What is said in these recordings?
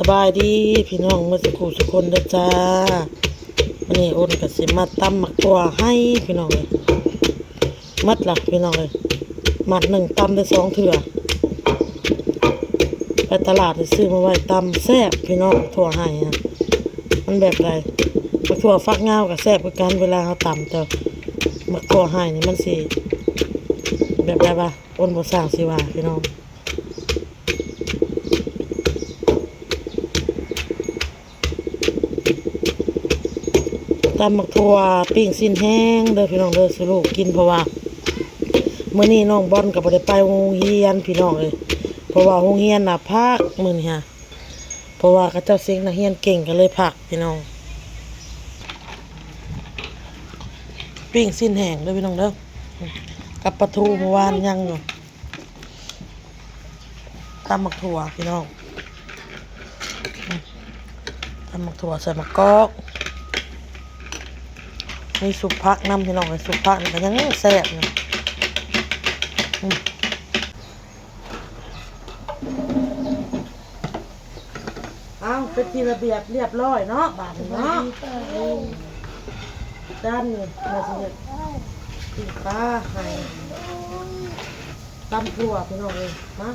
สบายดีพี่น้องเมื่อสักครู่ทุกคนเด้อจ้าวันนี้อ้นก็สิมาตำหมักตัวให้พี่น้องเลยมัดล่ะพี่น้องเลยมัดหนึ่งตำได้สองเถื่อไปตลาดไปซื้อมาไว้ตำแซ่บพี่น้องถั่วให้อะมันแบบไรหมักถั่วฟักเงากับแซ่บคือกันเวลาเราตำแต่หมักถั่วให้นี่มันสิแบบไรวะอ้นบ่สร้างสิว่าพี่น้องตำหมักถั่วปิ้งสิ้นแห้งเด้อพี่น้องเด้อสิลูกกินเพราะว่ามื้อนี้น้องบอลก็บ่ได้ไปโรงเรียนพี่น้องเอ้ยเพราะว่าโรงเรียนน่ะพักมื้อนี้ฮะเพราะว่าเขาเจ้าเซ็งนักเรียนเก่งก็เลยพักพี่น้องปิ้งสิ้นแห้งเด้อพี่น้องเด้อกับปลาทูเมื่อวานยังอยู่ตำหมักถั่วพี่น้องตำหมักถั่วใส่มะกอกมีสุปผักน้ำพี่น้องเลยสุปผักนี่ก็ยังแซ่บอยู่เอาเป็นที่ระเบียบเรียบร้อยเนาะบาดนี้เนาะด้านนี้มาสิเนี่ยกินปลาไข่ตำถั่วพี่น้องเลยมา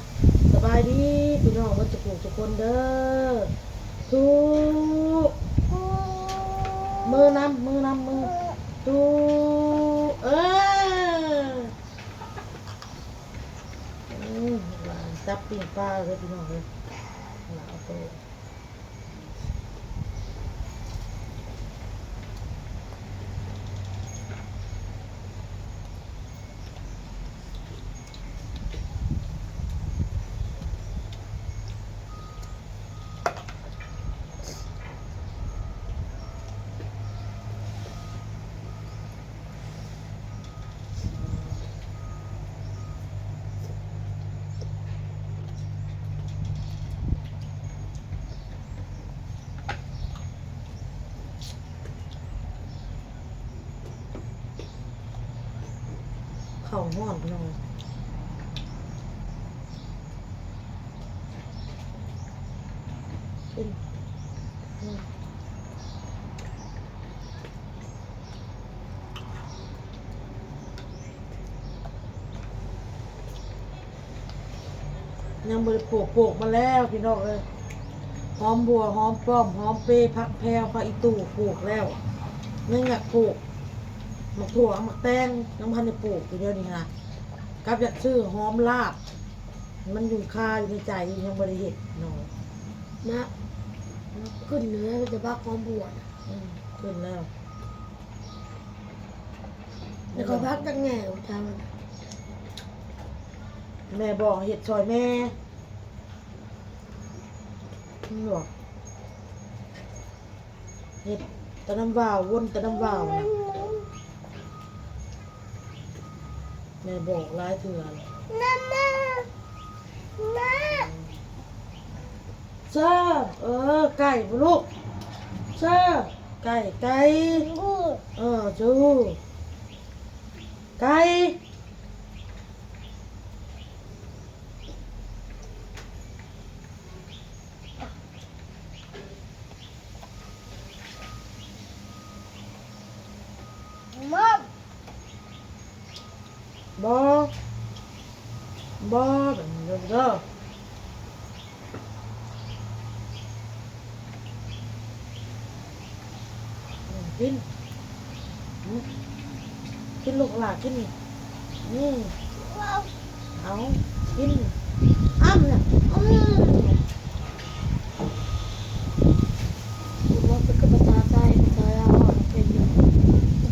สบายดีพี่น้องมันจะปลูกทุกคนเด้อทุกมือน้ำมืดูจับปิ้งปลาเลยพี่น้องเลยเอาไปข้าวห่อนพี่น้องกินยังบริโภคโปกมาแล้วพี่น้องเลยหอมบัวหอมป้อมหอมเปย์ผักแพรวผักอีตู่ปลูกแล้วนึ่งอยากปลูกหมักถั่วหมักแตงน้ำพันธุ์ปลูกอยู่เดียวนี้นะกับอยากซื้อหอมลาบมันอยู่คาอยู่ในใจยังบริเหตุน้องนะขึ้นเนื้อจะบ้าความปวดขึ้นแล้วแล้วก็พักตั้งแง่ของทางแม่บอกเห็ดซอยแม่นี่บอกเห็ดตะน้ำว่าววนตะน้ำว่าวนะแม่บอกร้ายเถื่อนเจ้าไก่บุลูกเจ้าไก่จูไก่บอเด้อกินลูกหลานกินเอากินอ้ำเนี่ยว่าเป็นกระต่ายใจใจเราเป็น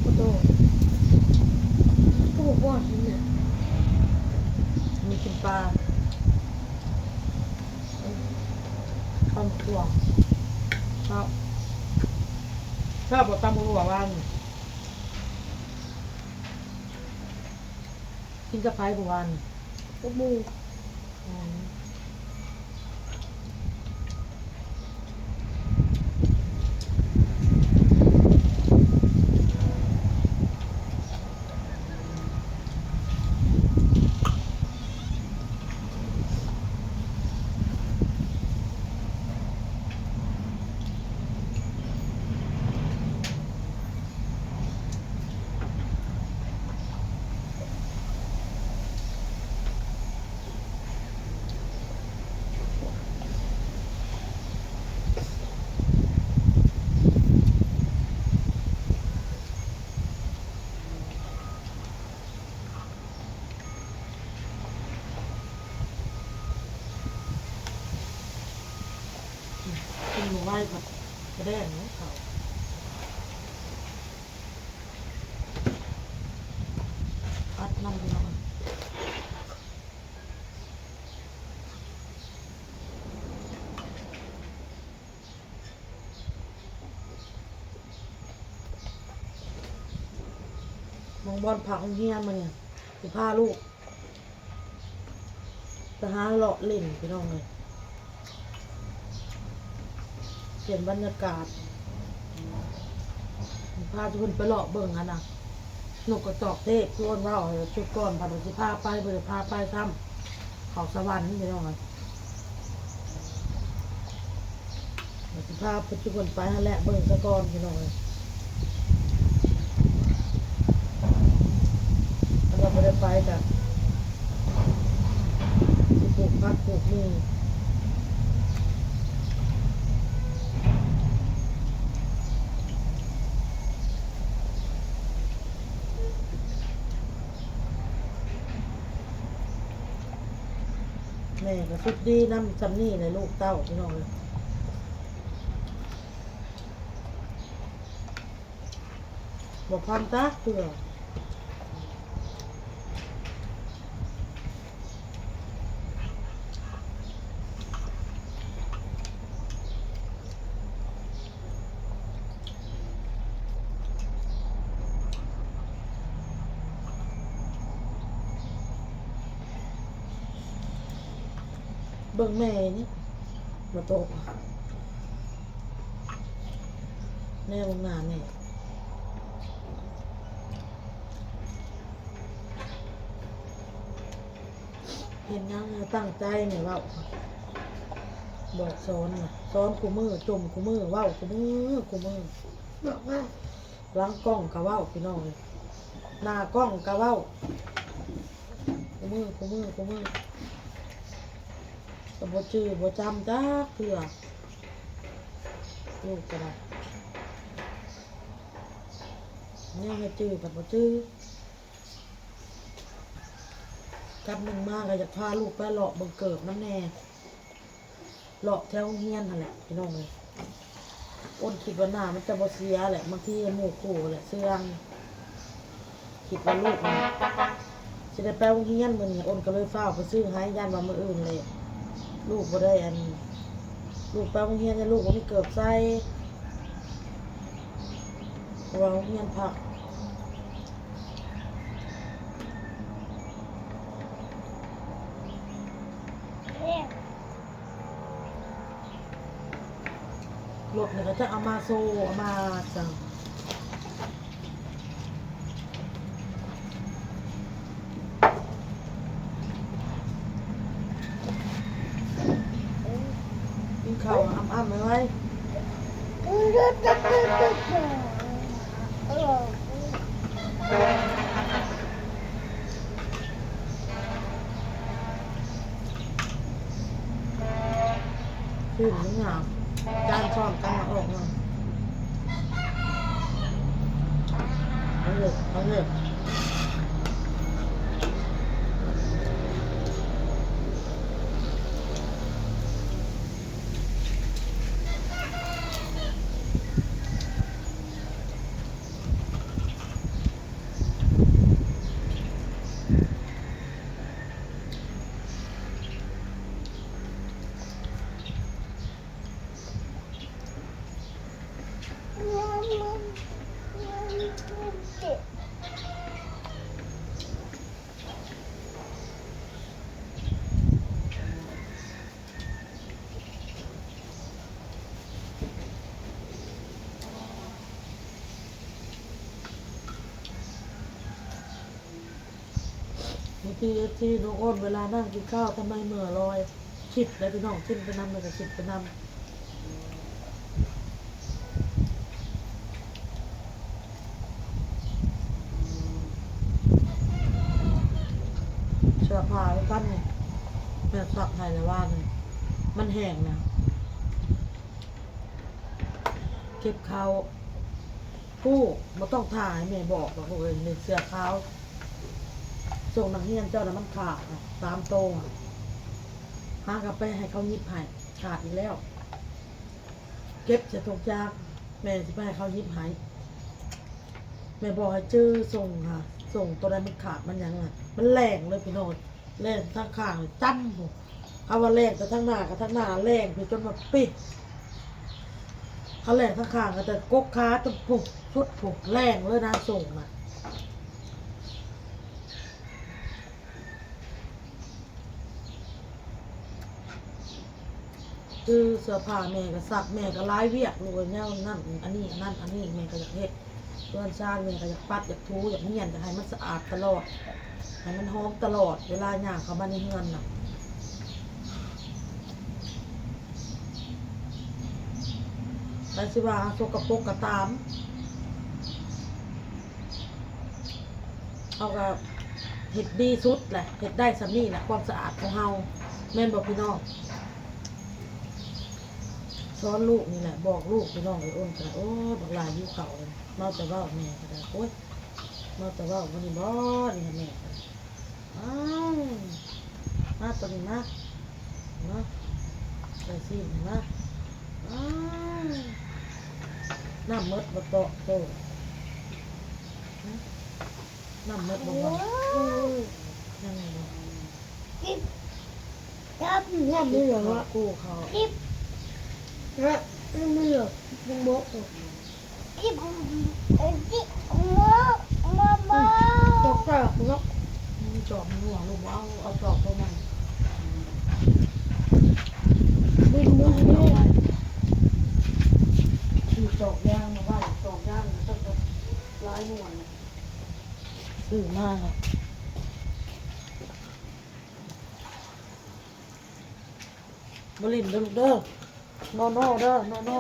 กระโดดก็บอกว่าหินเนี่ยมีกินปลาตำถั่วชอบบอกตำถั่ววันกินกระเพราบัววันกระมู หนูไหว้ก่อนจะได้อย่างนี้เขาอัดน้ำไปหน่อยมองบอลผักเฮียมาเนี่ยสิพาลูกจะหาเลาะเล่นพี่น้องเลยเปลี่ยนบรรยากาศพาทุกคนไปเลาะเบิ่งกันนะนกกระจอกเทศทุกคนว่าชุดก่อนพาไปสิพาไปเบื่อพาไปทำเขาสวรรค์พี่น้องเลยสิพาไปทุกคนไปนั่นแหละเบิ่งสะก่อนพี่น้องเลยแล้วเราไม่ได้ไปกันปลูกผักปลูกมีแม่ก็สุดดีน้ำจำนี่เลยลูกเต้าพี่น้องเลยบอกความตาเผื่อเบิ่งแม่นี่มาโตกแน่วงงานแม่เห็นยังตั้งใจเนี่ยว่าบอกสอนนะสอนกูมือจมกูมือว่ากูมือกูมือ บอกว่า ล้างกล้องกะว่าพี่น้องเลยหน้ากล้องกะว่ากูมือกูมือกูมือแต่บ่จื้อบ่จำจ้าเพื่อลูกก็ได้เนี่ยให้จื้อแต่บ่จื้อกลับหนึ่งมากก็จะพาลูกไปเลาะเบิ่งเกิบน้ำแน่เลาะแถวเฮียนนั่นแหละพี่น้องเลยอ้นคิดว่าหน้ามันจะบ่เสียแหละบางทีหมู่คู่แหละเสื่องคิดว่าลูกมันจะได้ไปโรงเรียนมื้อนี้อ้นก็เลยฟ้าวไปซื้อให้ย่านว่ามื้ออื่นเลยลูกบ่ได้ลูกไปโรงเรียนเนี่ยลูกบ่มีเกิบใส่เพราะว่าโรงเรียนพักรถเนี่ยก็จะเอามาโซเอามาจังกินข้าวอ้ำๆไหมไว้ขึ้นมึงอ่ะจานช้อนกันมาออกมาเอาเลยเอาเลยบางทีที่น้องอ้นเวลานั่งกินข้าวทำไมเหม่อลอยคิดแล้วพี่น้องคิดไปนำเลยก็คิดไปนำเสื้อผ้าไว้กันเนี่ยแม่ซักให้ในบ้านเนี่ยมันแห้งนะเก็บเขาผู้ไม่ต้องถ่ายแม่บอกหรอกเลยในเสื้อขาวส่งนักเรียนเจ้าน่ะมันขาดนะตามโตหากลับไปให้เขายิบให้ขาดอีกแล้ว เก็บจะตกยากแม่จะไปให้เขายิบหายแม่บอกให้จื้อส่งค่ะ ส่งตัวใดมันขาดมันยังไงมันแรงเลยพี่โนดแรงทั้งข้างเลยจ้ำผมเขาว่าแรงแต่ทั้งหน้ากับทั้งหน้าแรงพี่จนมาปิดเขาแรงทั้งข้างก็แต่กกขาจนผุกชุดผุกแรงเลยนะส่งอ่ะคือเสื้อผ้าแม่ก็ซักแม่ก็ร้ายเวียกลูกเนี่ยนั่นอันนี้นั่นอันนี้แม่ก็อยากเฮ็ดเพื่อนชาติแม่ก็อยากปัดอยากทูอยากเนียนอยากให้มันสะอาดตลอดให้มันหอมตลอดเวลาย่างเข้ามาในเฮือนน่ะแต่สิว่าสกปรกก็ตามเอาก็เฮ็ดดีสุดแหละเฮ็ดได้สำนี่แหละความสะอาดของเฮาแม่นบอกพี่น้องสอนลูกนี่แหละบอกลูกพี่น้องไอ้อ้นก็ได้โอ้ยบักหลายอยู่เขาเลยเมาแต่ว่าแม่ก็ได้โอ้ยเมาแต่ว่าวันนี้บ่นี่ค่ะแม่ก็ได้อ้าวมาตัวนี้มามาใส่ซีนมาอ้าวน้ำมดบ่โตะโตน้ำมดบ่บ่ยังไงบ่ กิ๊บจับเนี่ย กู มือเหรอ เขา วะ กูเขา กิ๊บเนี่ยมือเหรอบุ้งบกกิ๊บกิ๊บมาตกใจเนาะ มึงจอบมึงหัวลูกเอาจอบตัวมัน ดึงมือ เอา นี่ ไว้ขี่จอกย่างมาว่าจอกย่างมันต้องร้ายหน่วยสื่อมากครับบริมเด้อลูกเด้อโนโน่เด้อโนโน่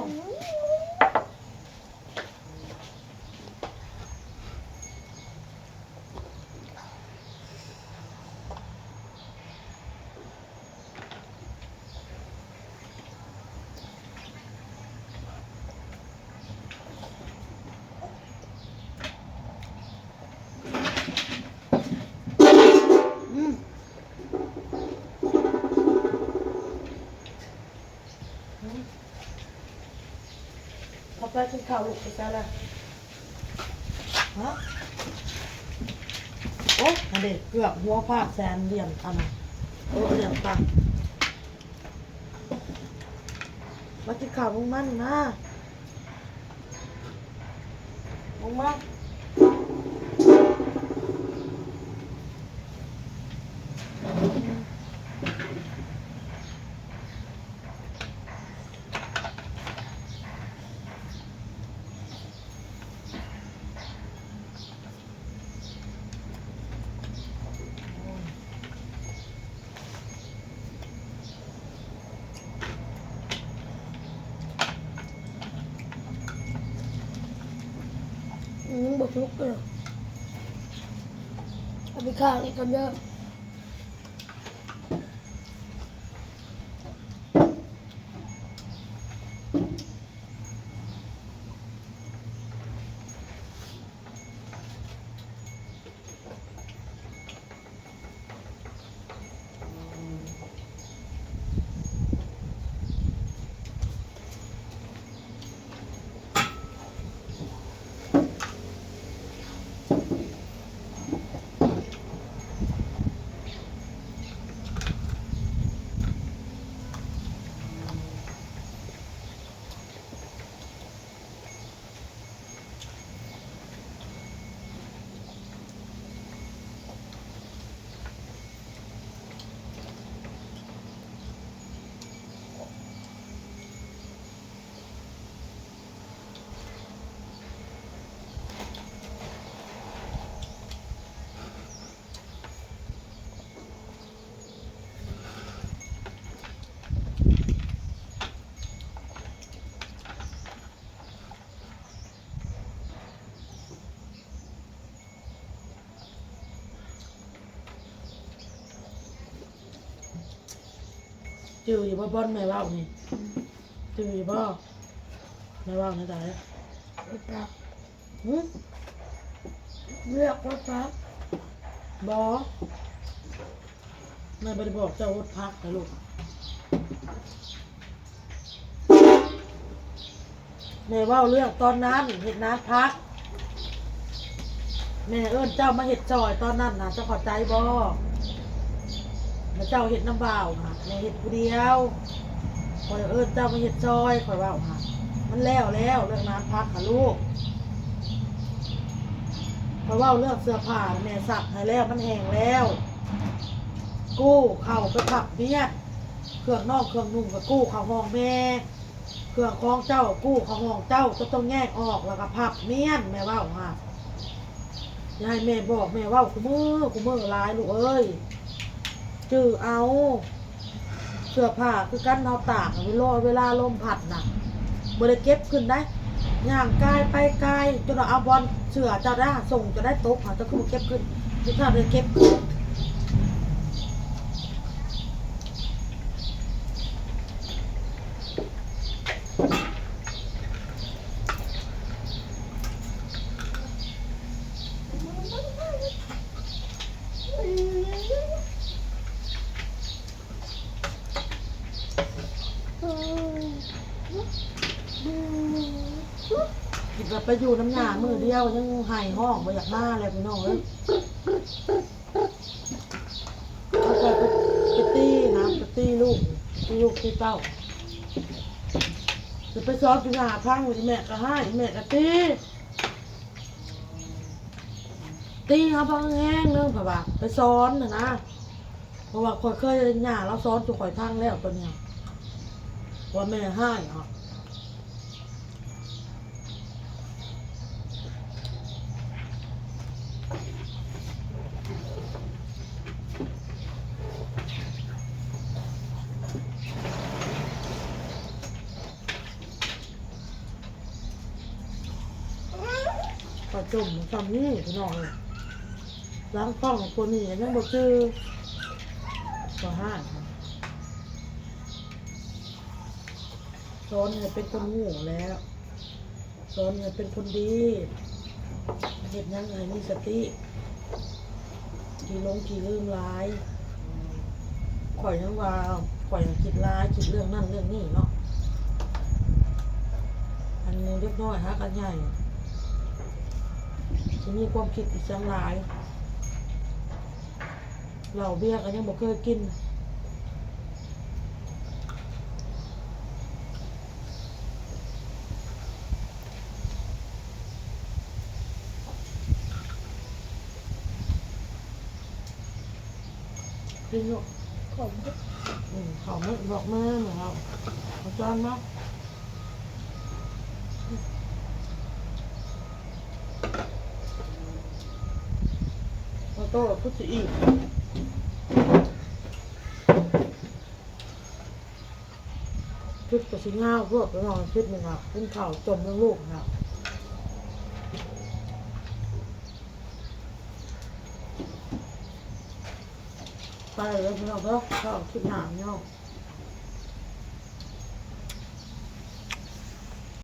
เอาไปกินข้าวลูกไปจ้าละฮะโอ๊ยอันเด็กเกือบหัวพาดแซนเหลี่ยมอันน่ะโอ้เหลี่ยมตามากินข้าวมึงมันนะมึงมาบกลุกเลยเอาไปข้างอีกคำเยอะจืออยู่บ่บอนแม่ว่าวนี่จืออยู่บ่แม่ว่าวนี่ตาย ไปปรับ หึ เลือกว่าปรับ บอแม่บ่ได้บอกเจ้าอดพักนะลูก แม่เว่าเรื่องตอนนั้นเห็ดนาพักแม่เอิ้นเจ้ามาเห็ดจอยตอนนั้นนะเจ้าขอใจบ่แล้วเจ้าเห็ดน้ำบ่าวค่ะแม่เห็ดผู้เดียวคอยเอิ้นเจ้ามาเห็ดจอยคอยเว่าค่ะมันแล้วเรื่องนาพักค่ะลูกคอยเว่าเรื่องเสื้อผ้าแม่สักให้แล้วมันแห้งแล้วกู้เข่าไปผักเมียเครื่องนอกเครื่องนุ่งกับกู้เข่าห้องแม่เครื่องคล้องเจ้ากู้เข่าห้องเจ้าจะต้องแยกออกแล้วก็ผับเมียนแม่เว่าค่ะยายแม่บอกแม่เว่ากูมือลายลูกเอ้ยจื้อเอาเสื้อผ้าคือกันเอาตากเวลาลมพัดน่ะบ่ได้เก็บขึ้นได้ย่างกายไปกายจนเอาบอลเสื้อเจ้าได้ส่งจะได้ตกค่ะจะคือเก็บขึ้นที่ถ้าได้เก็บคิดว่าไปอยู่น้ำหนามือเดียวยังหายห้องมาอยากมาเลยพี่น้องเอ้ยเอาไปตีนะไปตีลูกตีเต้าจะไปซ้อนปีหน้าพังแม่ก็ให้แม่ก็ตีเขาพังแห้งเรื่องแบบว่าไปซ้อนนะเพราะว่าคอยเคยหน้าแล้วซ้อนจุกข่อยพังแล้วตัวเนี้ยว่าแม่ให้อ่ะปลาจุ่มทำนี่พี่น้องเลยล้างกล้องคนนี้ยังบอกชื่อก็ห้าซ้อนเนี่ยเป็นคนหูแล้วซ้อนเนี่ยเป็นคนดีเห็นยังไงมีสติขี่ลืมร้ายข่อยยังว่าข่อยคิดร้ายคิดเรื่องนั่นเรื่องนี้เนาะอันนี้เล็กน้อยฮะกันใหญ่จะมีความคิดอีกจังหลายเหล่าเบี้ยกันยังบอกเคยกินกินเนาะของเขาไม่บอกแม่เหรอครับอาจารย์นะมาโต้พุทธิอีกชุดกระชิงเงาพวกแล้วนอนชุดหนึ่งอ่ะเป็นข่าวจมเรื่องลูกนะไปแล้วพี่น้องก็เข้าชุดหนามเนาะ